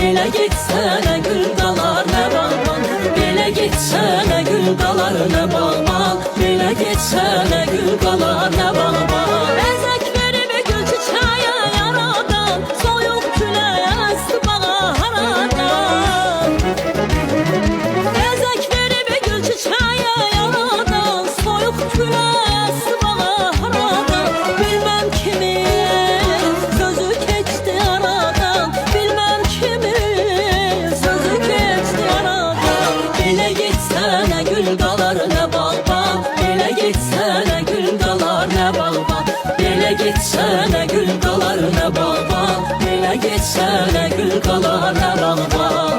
Belə getsənə gül qalar nə bağban, belə getsənə gül qalar nə bağban, belə getsənə gül qalar nə bağban. Əzək verib gül çiçəyə yaradan, soyuq küləyə əsti bağa haradan. Əzək verib gül çiçəyə yaradan, soyuq küləyə əsti bağa haradan. Bilməm kimin sözü keçdi aradan, bilməm kimin sözü keçdi aradan. Belə getsənə gül qalar nə bağban, belə getsənə gül qalar nə bağban, belə getsənə gül qalar nə bağban, belə getsənə gül qalar nə bağban.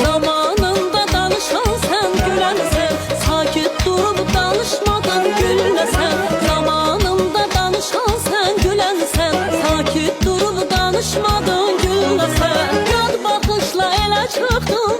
Zamanında danışan sen, gülen sen, sakit durup danışmadan gülmesen. Zamanında danışan sen, gülen sen, sakit durup danışmadan gülmesen. Yad bakışla ele çıktın